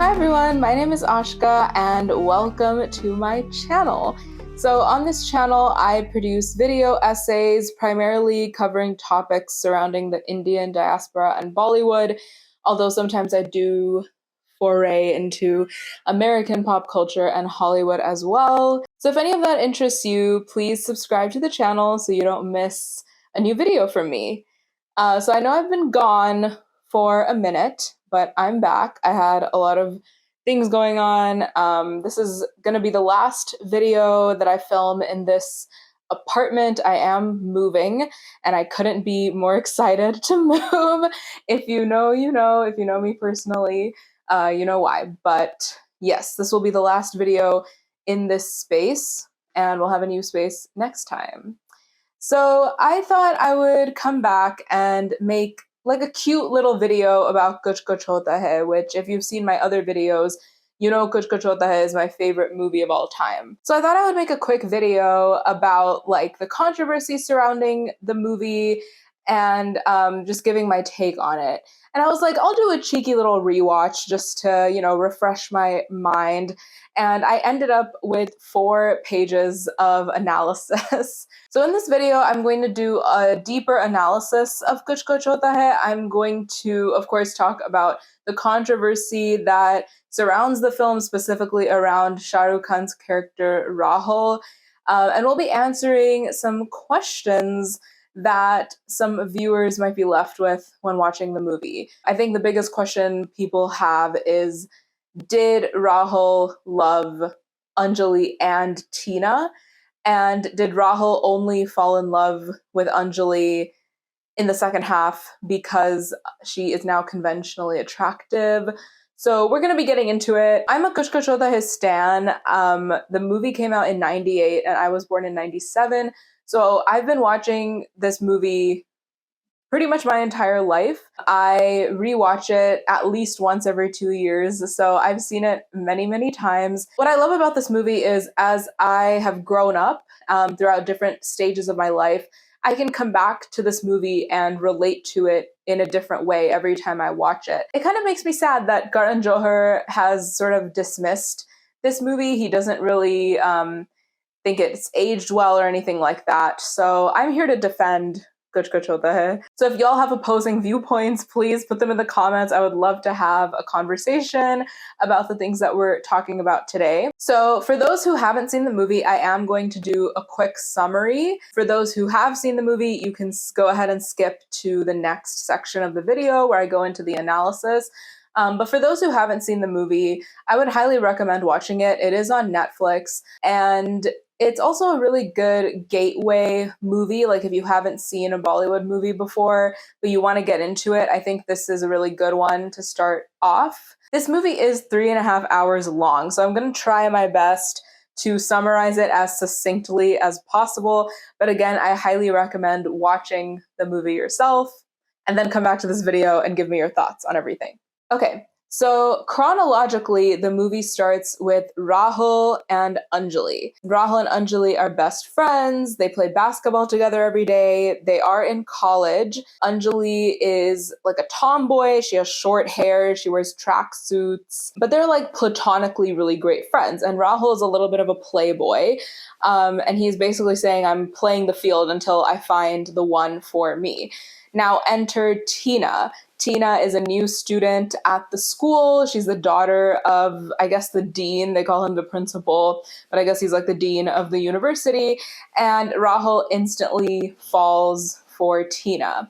Hi everyone, my name is Ashka and welcome to my channel. So on this channel, I produce video essays primarily covering topics surrounding the Indian diaspora and Bollywood, although sometimes I do foray into American pop culture and Hollywood as well. So if any of that interests you, please subscribe to the channel so you don't miss a new video from me. So I know I've been gone for a minute, but I'm back. I had a lot of things going on. This is going to be the last video that I film in this apartment. I am moving, and I couldn't be more excited to move. If you know, you know. If you know me personally, you know why. But yes, this will be the last video in this space, and we'll have a new space next time. So I thought I would come back and make like a cute little video about Kuch Kuch Hota Hai, which if you've seen my other videos, you know Kuch Kuch Hota Hai is my favorite movie of all time. So I thought I would make a quick video about like the controversy surrounding the movie and just giving my take on it. And I was like, I'll do a cheeky little rewatch just to, refresh my mind. And I ended up with 4 pages of analysis. So in this video, I'm going to do a deeper analysis of Kuch Kuch Hota Hai. I'm going to, of course, talk about the controversy that surrounds the film, specifically around Shah Rukh Khan's character Rahul. And we'll be answering some questions that some viewers might be left with when watching the movie. I think the biggest question people have is, did Rahul love Anjali and Tina? And did Rahul only fall in love with Anjali in the second half because she is now conventionally attractive? So we're going to be getting into it. I'm a Kuch Kuch Hota Hai stan. The movie came out in 98 and I was born in 97. So I've been watching this movie pretty much my entire life. I rewatch it at least once every 2 years, so I've seen it many, many times. What I love about this movie is as I have grown up throughout different stages of my life, I can come back to this movie and relate to it in a different way every time I watch it. It kind of makes me sad that Karan Johar has sort of dismissed this movie. He doesn't really think it's aged well or anything like that. So I'm here to defend Kuch Kuch Hota Hai. So if y'all have opposing viewpoints, please put them in the comments. I would love to have a conversation about the things that we're talking about today. So for those who haven't seen the movie, I am going to do a quick summary. For those who have seen the movie, you can go ahead and skip to the next section of the video where I go into the analysis. But for those who haven't seen the movie, I would highly recommend watching it. It is on Netflix, and it's also a really good gateway movie. Like if you haven't seen a Bollywood movie before, but you want to get into it, I think this is a really good one to start off. This movie is 3.5 hours long, so I'm going to try my best to summarize it as succinctly as possible. But again, I highly recommend watching the movie yourself and then come back to this video and give me your thoughts on everything. Okay, so chronologically, the movie starts with Rahul and Anjali. Rahul and Anjali are best friends. They play basketball together every day. They are in college. Anjali is like a tomboy. She has short hair. She wears tracksuits. But they're like platonically really great friends. And Rahul is a little bit of a playboy. And he's basically saying, I'm playing the field until I find the one for me. Now enter Tina. Tina is a new student at the school. She's the daughter of, I guess, the dean. They call him the principal, but I guess he's like the dean of the university. And Rahul instantly falls for Tina.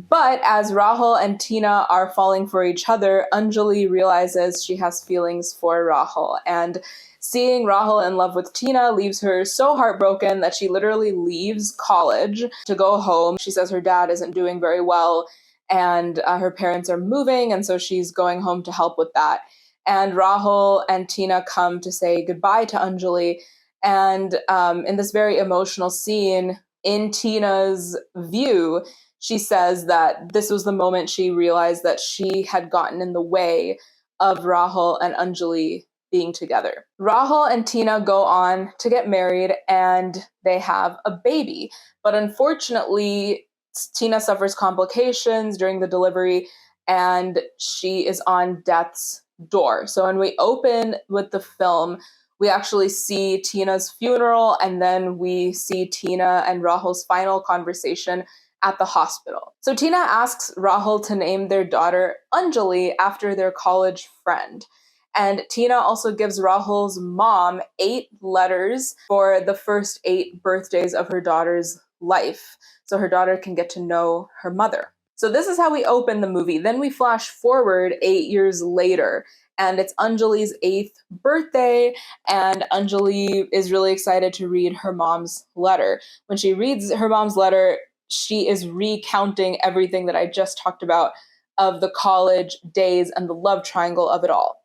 But as Rahul and Tina are falling for each other, Anjali realizes she has feelings for Rahul. And seeing Rahul in love with Tina leaves her so heartbroken that she literally leaves college to go home. She says her dad isn't doing very well and her parents are moving, and so she's going home to help with that. And Rahul and Tina come to say goodbye to Anjali. And in this very emotional scene, in Tina's view, she says that this was the moment she realized that she had gotten in the way of Rahul and Anjali being together. Rahul and Tina go on to get married and they have a baby. But unfortunately, Tina suffers complications during the delivery and she is on death's door. So when we open with the film, we actually see Tina's funeral, and then we see Tina and Rahul's final conversation at the hospital. So Tina asks Rahul to name their daughter Anjali after their college friend. And Tina also gives Rahul's mom 8 letters for the first 8 birthdays of her daughter's life, so her daughter can get to know her mother. So this is how we open the movie. Then we flash forward 8 years later, and it's Anjali's 8th birthday, and Anjali is really excited to read her mom's letter. When she reads her mom's letter, she is recounting everything that I just talked about of the college days and the love triangle of it all.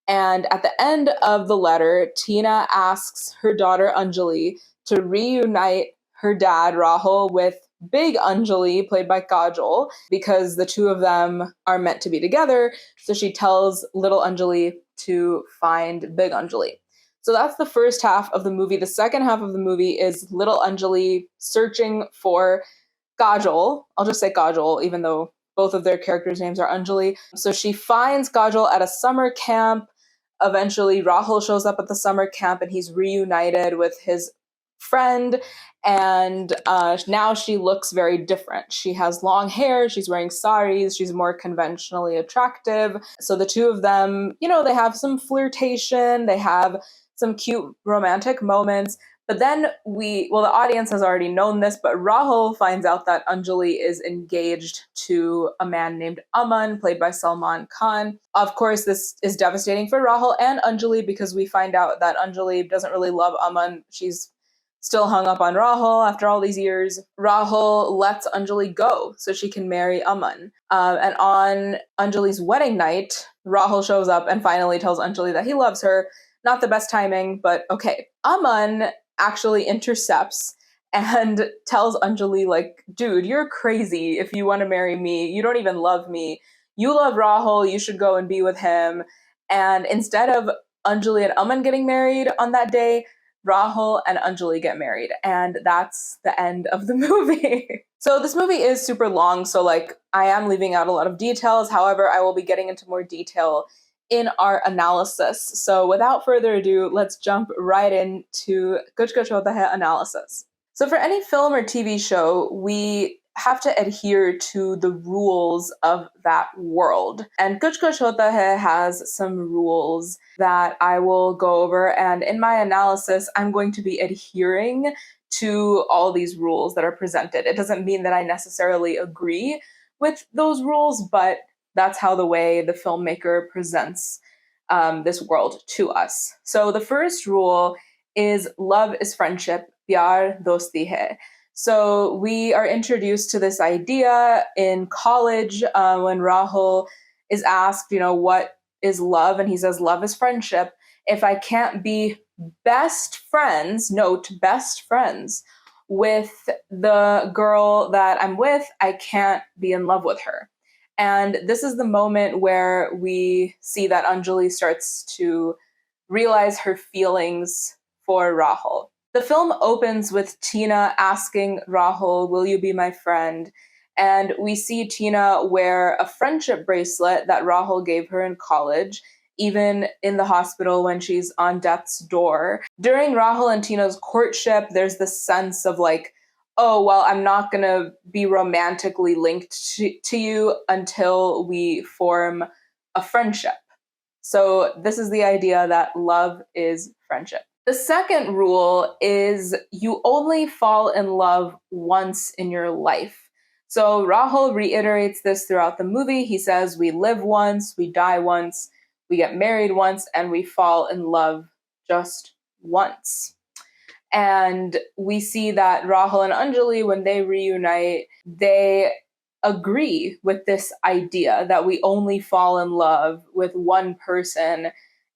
And at the end of the letter, Tina asks her daughter Anjali to reunite her dad, Rahul, with big Anjali, played by Kajol, because the two of them are meant to be together. So she tells little Anjali to find big Anjali. So that's the first half of the movie. The second half of the movie is little Anjali searching for Kajol. I'll just say Kajol, even though both of their characters' names are Anjali. So she finds Kajol at a summer camp. Eventually, Rahul shows up at the summer camp and he's reunited with his friend. And now she looks very different. She has long hair, she's wearing saris, she's more conventionally attractive. So the two of them, they have some flirtation, they have some cute romantic moments. But then the audience has already known this, but Rahul finds out that Anjali is engaged to a man named Aman, played by Salman Khan. Of course, this is devastating for Rahul and Anjali because we find out that Anjali doesn't really love Aman. She's still hung up on Rahul after all these years. Rahul lets Anjali go so she can marry Aman. And on Anjali's wedding night, Rahul shows up and finally tells Anjali that he loves her. Not the best timing, but okay. Aman actually intercepts and tells Anjali, like, dude, you're crazy if you want to marry me. You don't even love me. You love Rahul. You should go and be with him. And instead of Anjali and Aman getting married on that day, Rahul and Anjali get married. And that's the end of the movie. So this movie is super long. So I am leaving out a lot of details. However, I will be getting into more detail in our analysis. So without further ado, let's jump right into Kuch Kuch Hota Hai analysis. So for any film or TV show, we have to adhere to the rules of that world. And Kuch Kuch Hota Hai has some rules that I will go over. And in my analysis, I'm going to be adhering to all these rules that are presented. It doesn't mean that I necessarily agree with those rules, but that's how the way the filmmaker presents this world to us. So the first rule is love is friendship, pyar dosti hai. So we are introduced to this idea in college when Rahul is asked, what is love? And he says, love is friendship. If I can't be best friends, note best friends, with the girl that I'm with, I can't be in love with her. And this is the moment where we see that Anjali starts to realize her feelings for Rahul. The film opens with Tina asking Rahul, will you be my friend? And we see Tina wear a friendship bracelet that Rahul gave her in college, even in the hospital when she's on death's door. During Rahul and Tina's courtship, there's this sense of oh, well, I'm not going to be romantically linked to you until we form a friendship. So this is the idea that love is friendship. The second rule is you only fall in love once in your life. So Rahul reiterates this throughout the movie. He says, we live once, we die once, we get married once, and we fall in love just once. And we see that Rahul and Anjali, when they reunite, they agree with this idea that we only fall in love with one person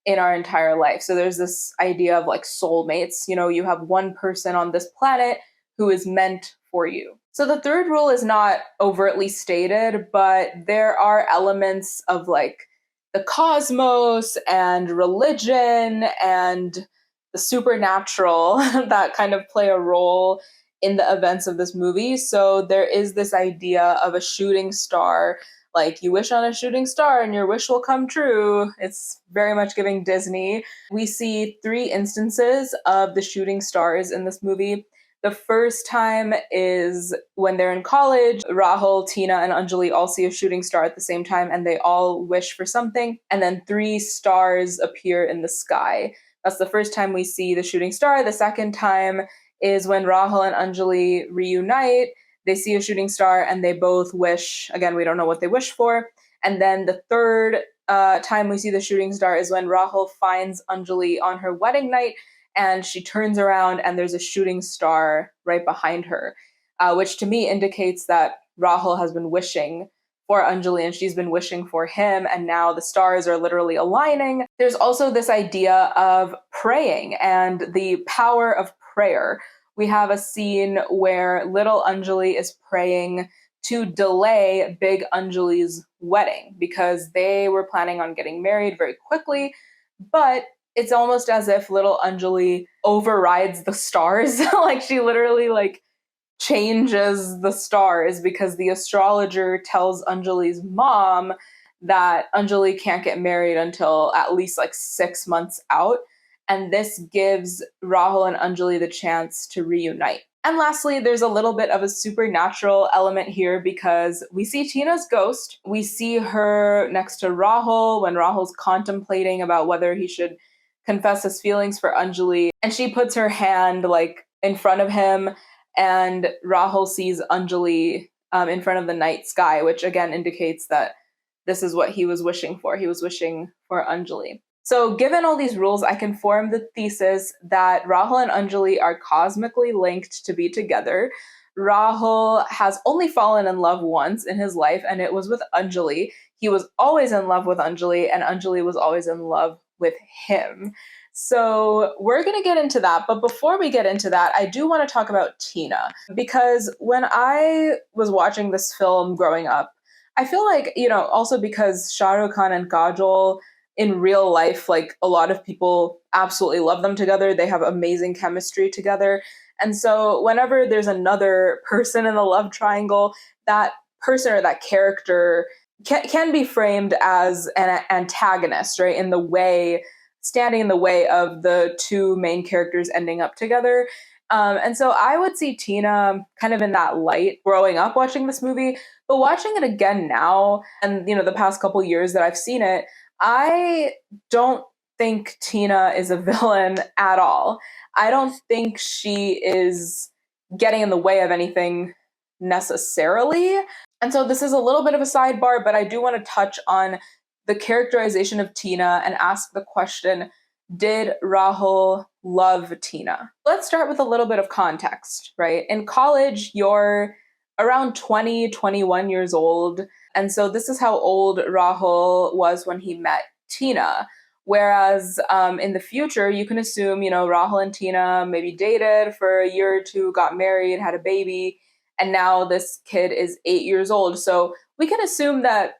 in our entire life. So there's this idea of soulmates. You have one person on this planet who is meant for you. So the third rule is not overtly stated, but there are elements of the cosmos and religion and the supernatural that kind of play a role in the events of this movie. So there is this idea of a shooting star like you wish on a shooting star and your wish will come true. It's very much giving Disney. We see 3 instances of the shooting stars in this movie. The first time is when they're in college. Rahul, Tina, and Anjali all see a shooting star at the same time, and they all wish for something. And then 3 stars appear in the sky. That's the first time we see the shooting star. The second time is when Rahul and Anjali reunite. They see a shooting star and they both wish. Again, we don't know what they wish for. And then the third time we see the shooting star is when Rahul finds Anjali on her wedding night, and she turns around and there's a shooting star right behind her, which to me indicates that Rahul has been wishing for Anjali and she's been wishing for him, and now the stars are literally aligning. There's also this idea of praying and the power of prayer. We have a scene where little Anjali is praying to delay big Anjali's wedding because they were planning on getting married very quickly, but it's almost as if little Anjali overrides the stars. Like she literally like changes the stars because the astrologer tells Anjali's mom that Anjali can't get married until at least like 6 months out. And this gives Rahul and Anjali the chance to reunite. And lastly, there's a little bit of a supernatural element here because we see Tina's ghost. We see her next to Rahul when Rahul's contemplating about whether he should confess his feelings for Anjali. And she puts her hand like in front of him, and Rahul sees Anjali in front of the night sky, which again indicates that this is what he was wishing for. He was wishing for Anjali. So given all these rules, I can form the thesis that Rahul and Anjali are cosmically linked to be together. Rahul has only fallen in love once in his life, and it was with Anjali. He was always in love with Anjali, and Anjali was always in love with him. So we're going to get into that. But before we get into that, I do want to talk about Tina, because when I was watching this film growing up, I feel like, also because Shah Rukh Khan and Kajol in real life, like a lot of people absolutely love them together. They have amazing chemistry together. And so whenever there's another person in the love triangle, that person or that character can be framed as an antagonist, right? Standing in the way of the 2 main characters ending up together. And so I would see Tina kind of in that light growing up watching this movie, but watching it again now, and the past couple years that I've seen it, I don't think Tina is a villain at all. I don't think she is getting in the way of anything necessarily. And so this is a little bit of a sidebar, but I do want to touch on the characterization of Tina and ask the question, did Rahul love Tina? Let's start with a little bit of context, right? In college, you're around 20, 21 years old. And so this is how old Rahul was when he met Tina. Whereas in the future, you can assume, Rahul and Tina maybe dated for a year or 2, got married, had a baby, and now this kid is 8 years old. So we can assume that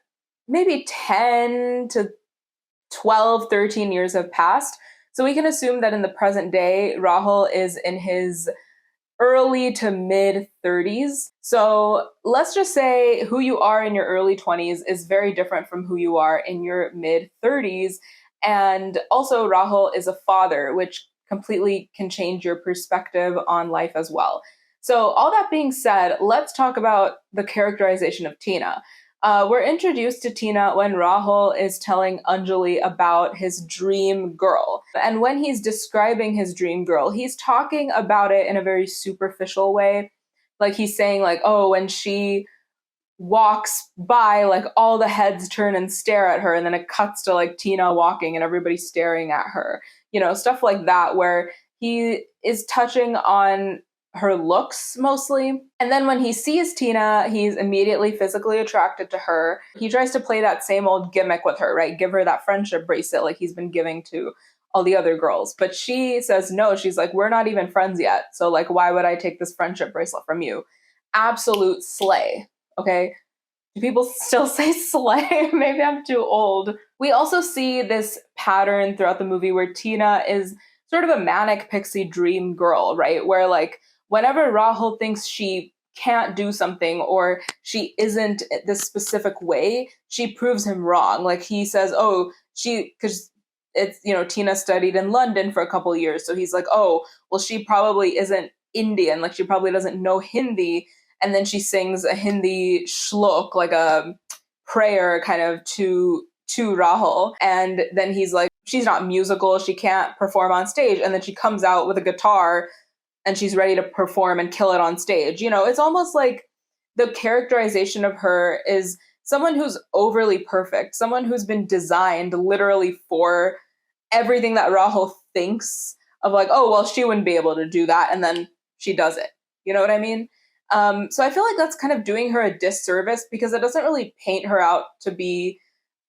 maybe 10 to 12, 13 years have passed. So we can assume that in the present day, Rahul is in his early to mid 30s. So let's just say who you are in your early 20s is very different from who you are in your mid 30s. And also Rahul is a father, which completely can change your perspective on life as well. So all that being said, let's talk about the characterization of Tina. We're introduced to Tina when Rahul is telling Anjali about his dream girl. And when he's describing his dream girl, he's talking about it in a very superficial way. Like he's saying like, oh, when she walks by, like all the heads turn and stare at her. And then it cuts to like Tina walking and everybody staring at her, stuff like that, where he is touching on her looks mostly. And then when he sees Tina, he's immediately physically attracted to her. He tries to play that same old gimmick with her, right? Give her that friendship bracelet like he's been giving to all the other girls. But she says no. She's like, we're not even friends yet. So like, why would I take this friendship bracelet from you? Absolute slay. Okay. Do people still say slay? Maybe I'm too old. We also see this pattern throughout the movie where Tina is sort of a manic pixie dream girl, right? Where like, whenever Rahul thinks she can't do something or she isn't this specific way, she proves him wrong. Like he says, oh, because it's, Tina studied in London for a couple of years. So he's like, oh, well, she probably isn't Indian. Like she probably doesn't know Hindi. And then she sings a Hindi shlok, like a prayer kind of to Rahul. And then he's like, she's not musical. She can't perform on stage. And then she comes out with a guitar and she's ready to perform and kill it on stage. It's almost like the characterization of her is someone who's overly perfect, someone who's been designed literally for everything that Rahul thinks of, like, oh, well, she wouldn't be able to do that. And then she does it. You know what I mean? So I feel like that's kind of doing her a disservice because it doesn't really paint her out to be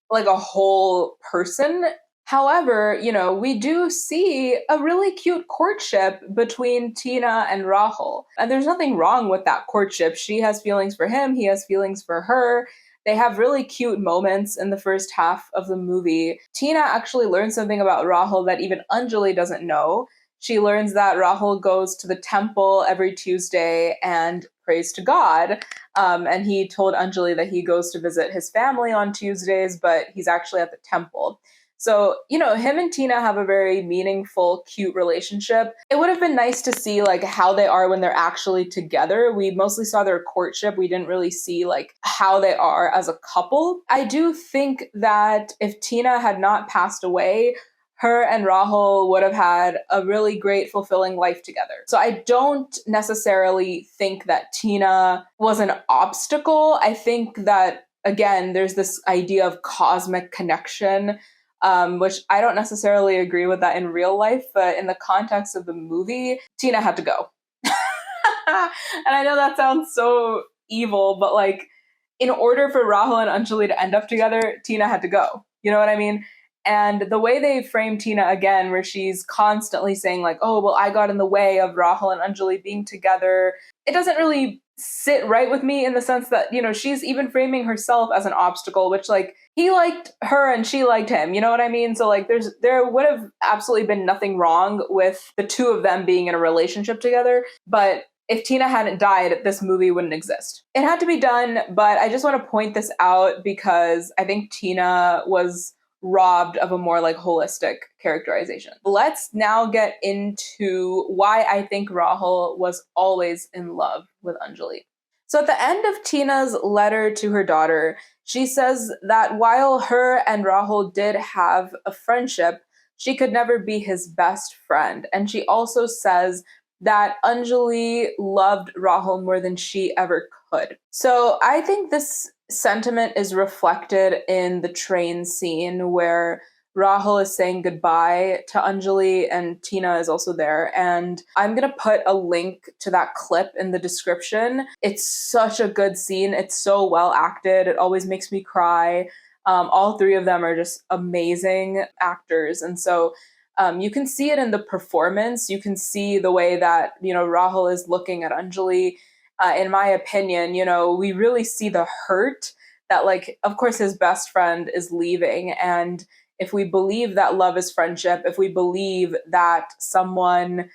like a whole person. However, we do see a really cute courtship between Tina and Rahul. And there's nothing wrong with that courtship. She has feelings for him, he has feelings for her. They have really cute moments in the first half of the movie. Tina actually learns something about Rahul that even Anjali doesn't know. She learns that Rahul goes to the temple every Tuesday and prays to God. And he told Anjali that he goes to visit his family on Tuesdays, but he's actually at the temple. So, him and Tina have a very meaningful, cute relationship. It would have been nice to see like how they are when they're actually together. We mostly saw their courtship. We didn't really see like how they are as a couple. I do think that if Tina had not passed away, her and Rahul would have had a really great, fulfilling life together. So I don't necessarily think that Tina was an obstacle. I think that, again, there's this idea of cosmic connection, which I don't necessarily agree with that in real life, but in the context of the movie, Tina had to go. And I know that sounds so evil, but like, in order for Rahul and Anjali to end up together, Tina had to go. You know what I mean? And the way they frame Tina again, where she's constantly saying like, oh, well, I got in the way of Rahul and Anjali being together, it doesn't really sit right with me in the sense that, she's even framing herself as an obstacle, which like he liked her and she liked him. You know what I mean? So like there would have absolutely been nothing wrong with the two of them being in a relationship together. But if Tina hadn't died, this movie wouldn't exist. It had to be done, but I just want to point this out because I think Tina was robbed of a more like holistic characterization. Let's now get into why I think Rahul was always in love with Anjali. So at the end of Tina's letter to her daughter, she says that while her and Rahul did have a friendship, she could never be his best friend. And she also says that Anjali loved Rahul more than she ever could. So I think this sentiment is reflected in the train scene where Rahul is saying goodbye to Anjali and Tina is also there. And I'm going to put a link to that clip in the description. It's such a good scene. It's so well acted. It always makes me cry. All three of them are just amazing actors. And so you can see it in the performance. You can see the way that, Rahul is looking at Anjali. In my opinion, we really see the hurt that, like, of course, his best friend is leaving. And if we believe that love is friendship, if we believe that someone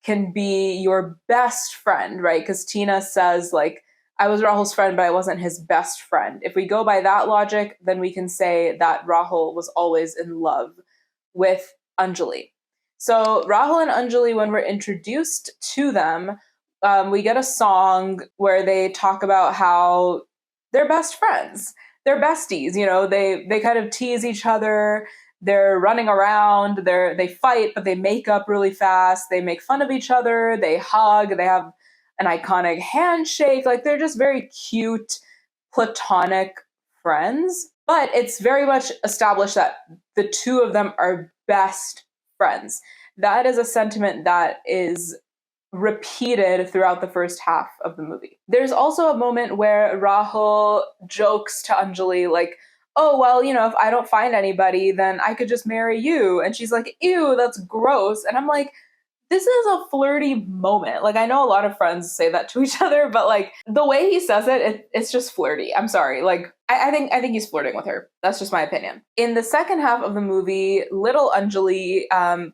can be your best friend, right? Because Tina says, like, I was Rahul's friend, but I wasn't his best friend. If we go by that logic, then we can say that Rahul was always in love with Anjali. So Rahul and Anjali, when we're introduced to them, we get a song where they talk about how they're best friends. They're besties, they kind of tease each other. They're running around, they fight, but they make up really fast. They make fun of each other. They hug. They have an iconic handshake. Like, they're just very cute, platonic friends. But it's very much established that the two of them are best friends. That is a sentiment that is repeated throughout the first half of the movie. There's also a moment where Rahul jokes to Anjali, like, oh, well, if I don't find anybody, then I could just marry you. And she's like, ew, that's gross. And I'm like, this is a flirty moment. Like, I know a lot of friends say that to each other, but like the way he says it's just flirty. I'm sorry. Like, I think he's flirting with her. That's just my opinion. In the second half of the movie, little Anjali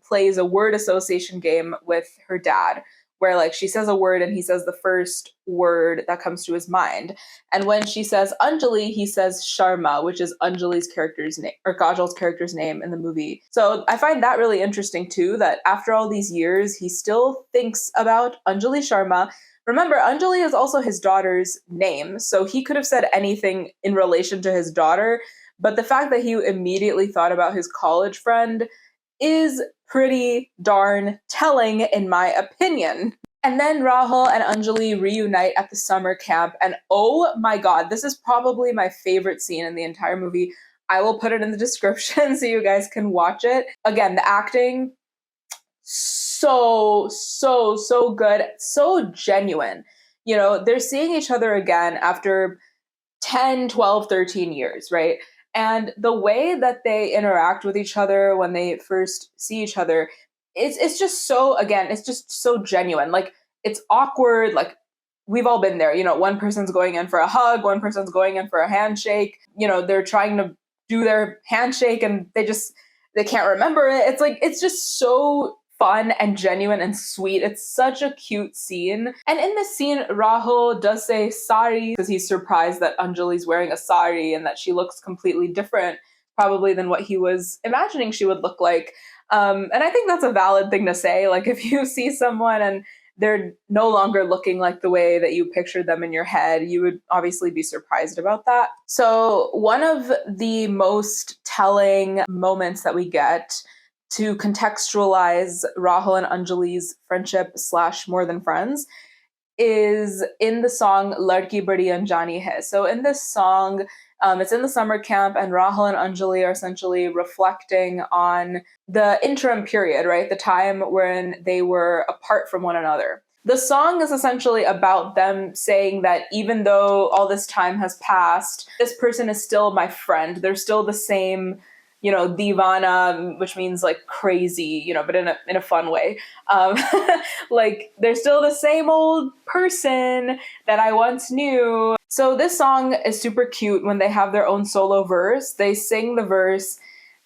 plays a word association game with her dad, where like she says a word and he says the first word that comes to his mind. And when she says Anjali, he says Sharma, which is Anjali's character's name, or Kajol's character's name in the movie. So I find that really interesting too, that after all these years, he still thinks about Anjali Sharma. Remember, Anjali is also his daughter's name, so he could have said anything in relation to his daughter, but the fact that he immediately thought about his college friend is pretty darn telling, in my opinion. And then Rahul and Anjali reunite at the summer camp, and oh my god, this is probably my favorite scene in the entire movie. I will put it in the description so you guys can watch it. Again, the acting, so good, so genuine. You know, they're seeing each other again after 10, 12, 13 years, right? And the way that they interact with each other when they first see each other, it's just so, again, it's just so genuine. Like, it's awkward, like we've all been there, you know, one person's going in for a hug, one person's going in for a handshake, you know, they're trying to do their handshake and they can't remember it. It's like, it's just so fun and genuine and sweet. It's such a cute scene. And in this scene, Rahul does say sari because he's surprised that Anjali's wearing a sari and that she looks completely different probably than what he was imagining she would look like. And I think that's a valid thing to say. Like, if you see someone and they're no longer looking like the way that you pictured them in your head, you would obviously be surprised about that. So one of the most telling moments that we get to contextualize Rahul and Anjali's friendship / more than friends is in the song Ladki Badi Anjani Hai. So in this song, it's in the summer camp, and Rahul and Anjali are essentially reflecting on the interim period, right? The time when they were apart from one another. The song is essentially about them saying that even though all this time has passed, this person is still my friend. They're still the same, you know, divana, which means like crazy, you know, but in a fun way. Like, they're still the same old person that I once knew. So this song is super cute when they have their own solo verse. They sing the verse,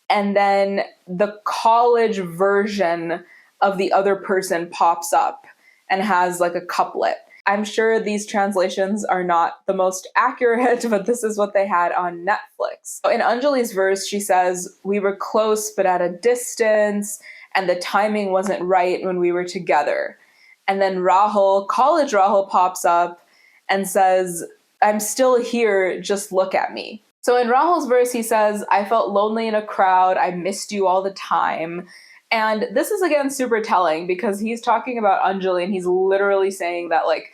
and then the college version of the other person pops up and has like a couplet. I'm sure these translations are not the most accurate, but this is what they had on Netflix. In Anjali's verse, she says, "We were close but at a distance, and the timing wasn't right when we were together." And then Rahul, college Rahul, pops up and says, "I'm still here, just look at me." So in Rahul's verse, he says, "I felt lonely in a crowd, I missed you all the time." And this is, again, super telling because he's talking about Anjali and he's literally saying that, like,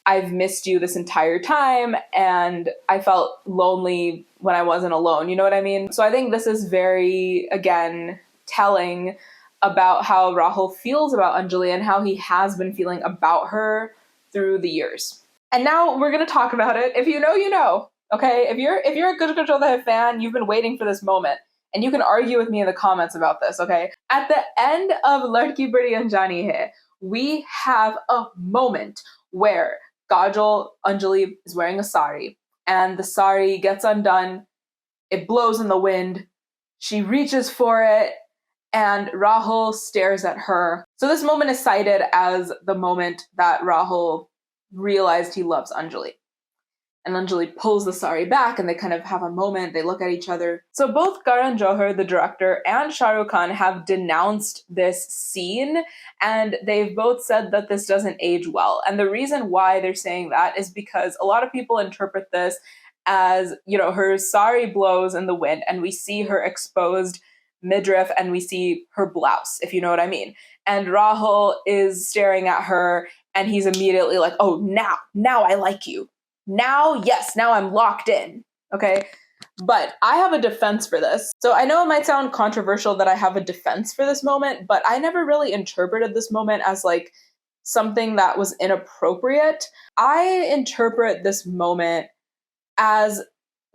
I've missed you this entire time and I felt lonely when I wasn't alone. You know what I mean? So I think this is very, again, telling about how Rahul feels about Anjali and how he has been feeling about her through the years. And now we're going to talk about it. If you know, you know. Okay? If you're a Kuch Kuch Hota Hai fan, you've been waiting for this moment. And you can argue with me in the comments about this, okay? At the end of Ladki Badi Anjani Hai, we have a moment where Kajol, Anjali, is wearing a sari, and the sari gets undone, it blows in the wind, she reaches for it, and Rahul stares at her. So this moment is cited as the moment that Rahul realized he loves Anjali. And Anjali pulls the sari back and they kind of have a moment, they look at each other. So both Karan Johar, the director, and Shah Rukh Khan have denounced this scene, and they've both said that this doesn't age well. And the reason why they're saying that is because a lot of people interpret this as, you know, her sari blows in the wind and we see her exposed midriff and we see her blouse, if you know what I mean. And Rahul is staring at her and he's immediately like, "Oh, now I like you. Now, yes, now I'm locked in." Okay. But I have a defense for this. So I know it might sound controversial that I have a defense for this moment, but I never really interpreted this moment as like something that was inappropriate. I interpret this moment as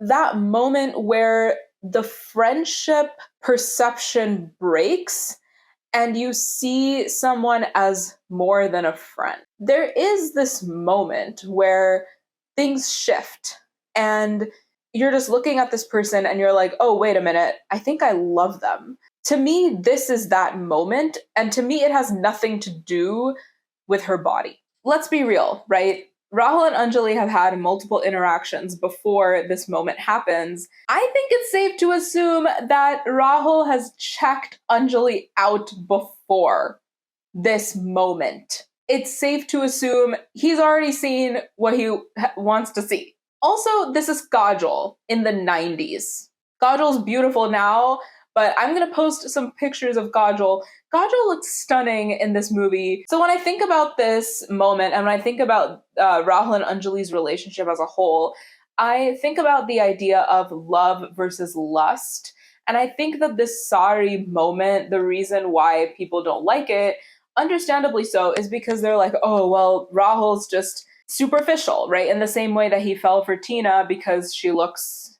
that moment where the friendship perception breaks and you see someone as more than a friend. There is this moment where things shift and you're just looking at this person and you're like, "Oh, wait a minute, I think I love them." To me, this is that moment. And to me, it has nothing to do with her body. Let's be real, right? Rahul and Anjali have had multiple interactions before this moment happens. I think it's safe to assume that Rahul has checked Anjali out before this moment. It's safe to assume he's already seen what he wants to see. Also, this is Kajol in the 90s. Kajol's beautiful now, but I'm going to post some pictures of Kajol. Kajol looks stunning in this movie. So when I think about this moment and when I think about Rahul and Anjali's relationship as a whole, I think about the idea of love versus lust. And I think that this sari moment, the reason why people don't like it, understandably so, is because they're like, oh, well, Rahul's just superficial, right? In the same way that he fell for Tina because she looks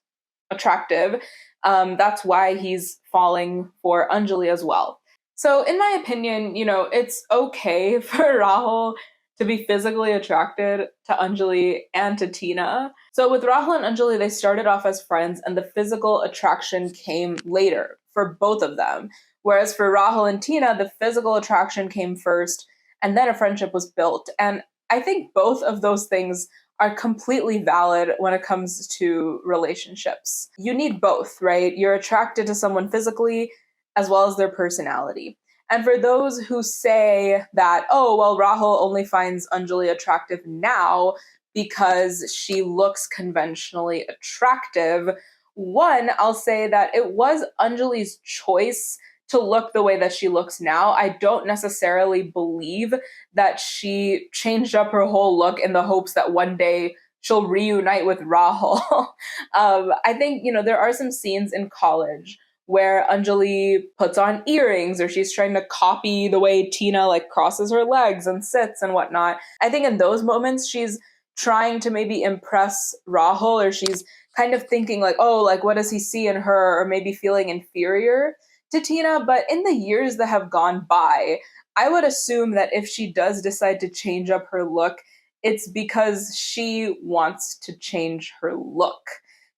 attractive. That's why he's falling for Anjali as well. So in my opinion, it's okay for Rahul to be physically attracted to Anjali and to Tina. So with Rahul and Anjali, they started off as friends and the physical attraction came later for both of them. Whereas for Rahul and Tina, the physical attraction came first and then a friendship was built. And I think both of those things are completely valid when it comes to relationships. You need both, right? You're attracted to someone physically as well as their personality. And for those who say that, oh, well, Rahul only finds Anjali attractive now because she looks conventionally attractive, one, I'll say that it was Anjali's choice to look the way that she looks now. I don't necessarily believe that she changed up her whole look in the hopes that one day she'll reunite with Rahul. I think, there are some scenes in college where Anjali puts on earrings or she's trying to copy the way Tina crosses her legs and sits and whatnot. I think in those moments she's trying to maybe impress Rahul, or she's kind of thinking what does he see in her, or maybe feeling inferior to Tina. But in the years that have gone by, I would assume that if she does decide to change up her look, it's because she wants to change her look.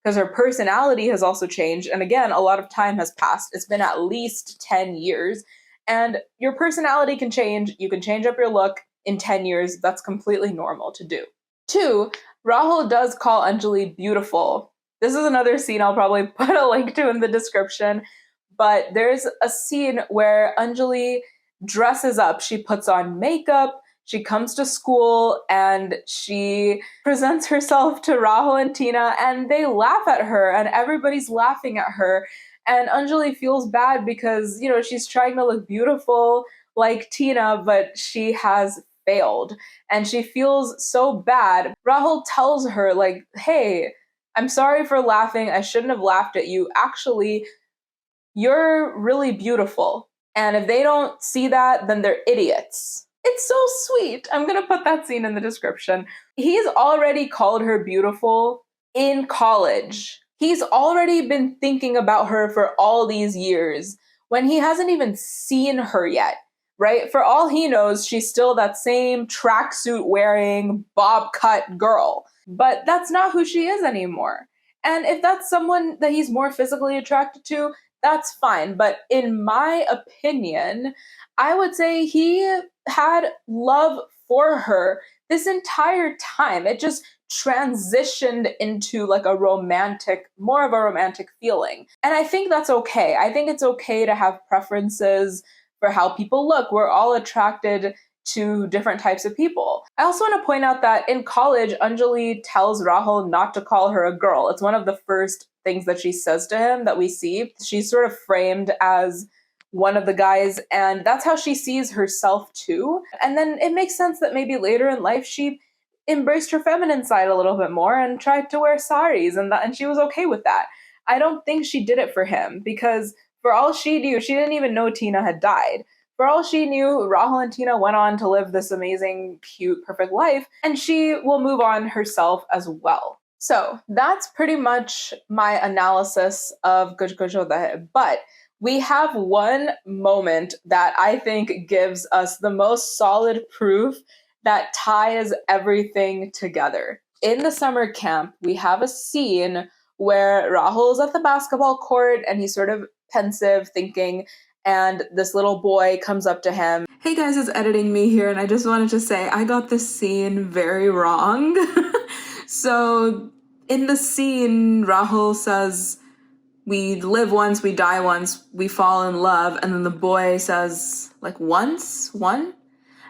Because her personality has also changed. And again, a lot of time has passed. It's been at least 10 years. And your personality can change. You can change up your look in 10 years. That's completely normal to do. 2, Rahul does call Anjali beautiful. This is another scene I'll probably put a link to in the description. But there's a scene where Anjali dresses up. She puts on makeup. She comes to school and she presents herself to Rahul and Tina, and they laugh at her and everybody's laughing at her. And Anjali feels bad because, she's trying to look beautiful like Tina, but she has failed. And she feels so bad. Rahul tells her, hey, I'm sorry for laughing. I shouldn't have laughed at you. Actually, you're really beautiful. And if they don't see that, then they're idiots. It's so sweet. I'm going to put that scene in the description. He's already called her beautiful in college. He's already been thinking about her for all these years when he hasn't even seen her yet, right? For all he knows, she's still that same tracksuit wearing, bob cut girl. But that's not who she is anymore. And if that's someone that he's more physically attracted to, that's fine. But in my opinion, I would say he had love for her this entire time. It just transitioned into more of a romantic feeling. And I think that's okay. I think it's okay to have preferences for how people look. We're all attracted to different types of people. I also want to point out that in college, Anjali tells Rahul not to call her a girl. It's one of the first things that she says to him that we see. She's sort of framed as one of the guys, and that's how she sees herself too. And then it makes sense that maybe later in life she embraced her feminine side a little bit more and tried to wear saris, and she was okay with that. I don't think she did it for him, because for all she knew, she didn't even know Tina had died. For all she knew, Rahul and Tina went on to live this amazing, cute, perfect life, and she will move on herself as well. So that's pretty much my analysis of Kuch Kuch Hota Hai. But we have one moment that I think gives us the most solid proof that ties everything together. In the summer camp, we have a scene where Rahul's at the basketball court and he's sort of pensive, thinking, and this little boy comes up to him. Hey guys, it's editing me here, and I just wanted to say I got this scene very wrong. So in the scene, Rahul says, we live once, we die once, we fall in love, and then the boy says, like, once? One?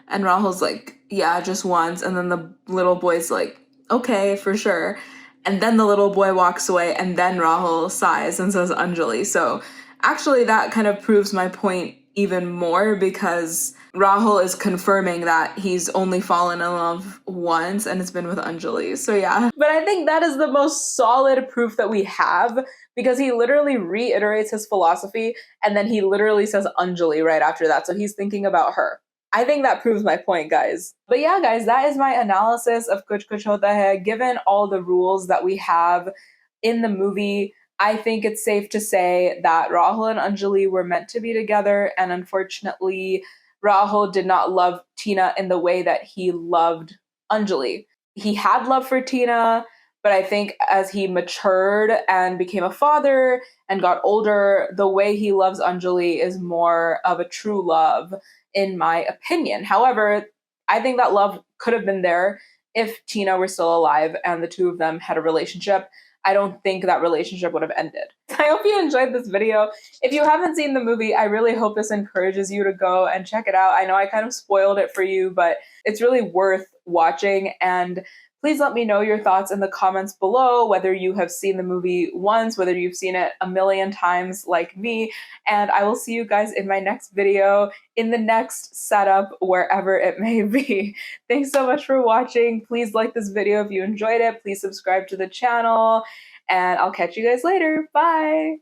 And Rahul's like, yeah, just once. And then the little boy's like, okay, for sure. And then the little boy walks away, and then Rahul sighs and says Anjali. So actually, that kind of proves my point even more, because Rahul is confirming that he's only fallen in love once, and it's been with Anjali. So yeah. But I think that is the most solid proof that we have, because he literally reiterates his philosophy, and then he literally says Anjali right after that. So he's thinking about her. I think that proves my point, guys. But yeah, guys, that is my analysis of Kuch Kuch Hota Hai. Given all the rules that we have in the movie, I think it's safe to say that Rahul and Anjali were meant to be together, and unfortunately, Rahul did not love Tina in the way that he loved Anjali. He had love for Tina, but I think as he matured and became a father and got older, the way he loves Anjali is more of a true love, in my opinion. However, I think that love could have been there if Tina were still alive and the two of them had a relationship. I don't think that relationship would have ended. I hope you enjoyed this video. If you haven't seen the movie, I really hope this encourages you to go and check it out. I know I kind of spoiled it for you, but it's really worth watching. And please let me know your thoughts in the comments below, whether you have seen the movie once, whether you've seen it a million times like me, and I will see you guys in my next video, in the next setup, wherever it may be. Thanks so much for watching. Please like this video if you enjoyed it. Please subscribe to the channel, and I'll catch you guys later. Bye!